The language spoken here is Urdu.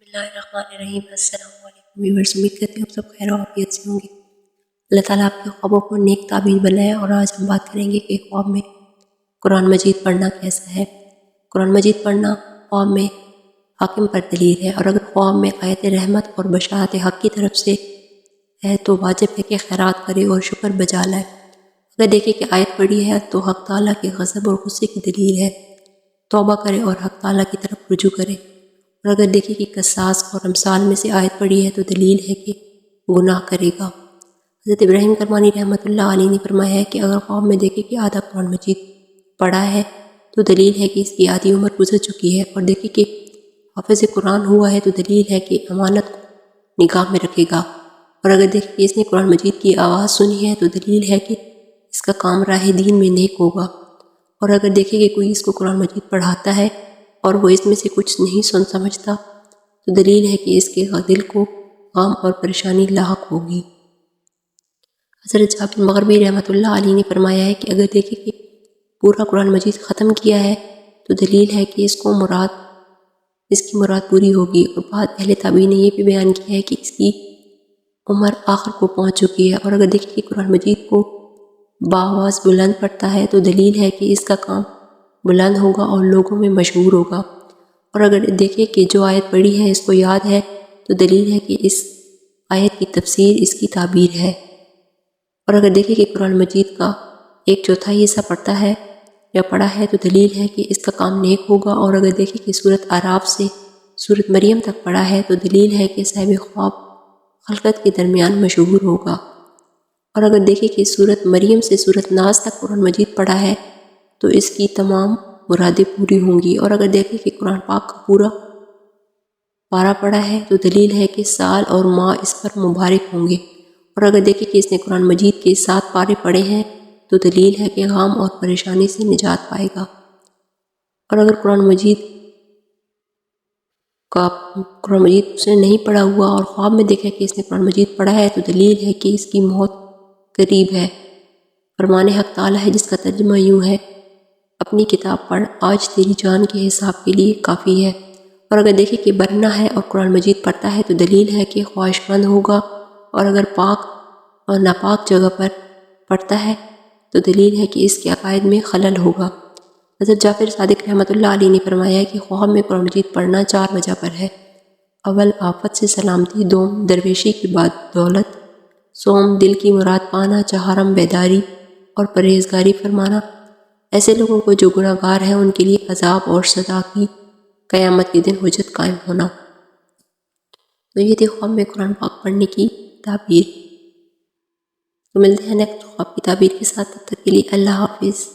بسم اللہ الرحمن الرحیم۔ السلام علیکم ویورز، امید کرتی ہوں آپ سب خیر و عافیت سے ہوں گے۔ اللہ تعالیٰ آپ کے خوابوں کو نیک تعبیر بنائے، اور آج ہم بات کریں گے کہ خواب میں قرآن مجید پڑھنا کیسا ہے۔ قرآن مجید پڑھنا خواب میں حاکم پر دلیل ہے، اور اگر خواب میں آیت رحمت اور بشارت حق کی طرف سے ہے تو واجب ہے کہ خیرات کرے اور شکر بجا لائے۔ اگر دیکھیں کہ آیت پڑھی ہے تو حق تعالیٰ کے غضب اور غصے کی دلیل ہے، توبہ کرے اور حق تعالیٰ کی طرف رجوع کرے۔ اور اگر دیکھیں کہ قصاص اور امثال میں سے آیت پڑھی ہے تو دلیل ہے کہ گناہ کرے گا۔ حضرت ابراہیم کرمانی رحمۃ اللہ علیہ نے فرمایا ہے کہ اگر خواب میں دیکھیں کہ آدھا قرآن مجید پڑھا ہے تو دلیل ہے کہ اس کی آدھی عمر گزر چکی ہے، اور دیکھیں کہ حافظ قرآن ہوا ہے تو دلیل ہے کہ امانت کو نگاہ میں رکھے گا۔ اور اگر دیکھیں کہ اس نے قرآن مجید کی آواز سنی ہے تو دلیل ہے کہ اس کا کام راہ دین میں نیک ہوگا۔ اور اگر دیکھیں کہ کوئی اس کو قرآن مجید پڑھاتا ہے اور وہ اس میں سے کچھ نہیں سمجھتا تو دلیل ہے کہ اس کے دل کو غم اور پریشانی لاحق ہوگی۔ حضرت جابر مغربی رحمۃ اللہ علیہ نے فرمایا ہے کہ اگر دیکھیں کہ پورا قرآن مجید ختم کیا ہے تو دلیل ہے کہ اس کی مراد پوری ہوگی۔ اور بعض اہل تابعین نے یہ بھی بیان کیا ہے کہ اس کی عمر آخر کو پہنچ چکی ہے۔ اور اگر دیکھیں کہ قرآن مجید کو بآواز بلند پڑھتا ہے تو دلیل ہے کہ اس کا کام بلند ہوگا اور لوگوں میں مشہور ہوگا۔ اور اگر دیکھیں کہ جو آیت پڑھی ہے اس کو یاد ہے تو دلیل ہے کہ اس آیت کی تفسیر اس کی تعبیر ہے۔ اور اگر دیکھیں کہ قرآن مجید کا 1/4 حصہ پڑھتا ہے یا پڑھا ہے تو دلیل ہے کہ اس کا کام نیک ہوگا۔ اور اگر دیکھیں کہ سورۃ اعراف سے سورۃ مریم تک پڑھا ہے تو دلیل ہے کہ صاحب خواب خلقت کے درمیان مشہور ہوگا۔ اور اگر دیکھیں کہ سورۃ مریم سے سورۃ ناس تک قرآن مجید پڑھا ہے تو اس کی تمام مرادیں پوری ہوں گی۔ اور اگر دیکھیں کہ قرآن پاک کا پورا پارہ پڑھا ہے تو دلیل ہے کہ سال اور ماہ اس پر مبارک ہوں گے۔ اور اگر دیکھیں کہ اس نے قرآن مجید کے 7 پارے پڑھے ہیں تو دلیل ہے کہ غم اور پریشانی سے نجات پائے گا۔ اور اگر قرآن مجید اس نے نہیں پڑھا ہوا اور خواب میں دیکھا کہ اس نے قرآن مجید پڑھا ہے تو دلیل ہے کہ اس کی موت قریب ہے۔ فرمان حق تعالیٰ ہے جس کا ترجمہ یوں ہے: اپنی کتاب پڑھ، آج تیری جان کے حساب کے لیے کافی ہے۔ اور اگر دیکھیں کہ برہنہ ہے اور قرآن مجید پڑھتا ہے تو دلیل ہے کہ خواہش مند ہوگا۔ اور اگر پاک اور ناپاک جگہ پر پڑھتا ہے تو دلیل ہے کہ اس کے عقائد میں خلل ہوگا۔ حضرت جعفر صادق رحمۃ اللہ علیہ نے فرمایا ہے کہ خواب میں قرآن مجید پڑھنا 4 وجہ پر ہے: اول آفت سے سلامتی، دوم درویشی کے بعد دولت، سوم دل کی مراد پانا، چہارم بیداری اور پرہیزگاری فرمانا۔ ایسے لوگوں کو جو گناہ گار ہیں ان کے لیے عذاب اور سزا کی قیامت کے دن حجت قائم ہونا۔ تو یہ تھی خواب میں قرآن پاک پڑھنے کی تعبیر۔ تو ملتے ہیں نیکسٹ خواب کی تعبیر کے ساتھ، تب تک کے لیے اللہ حافظ۔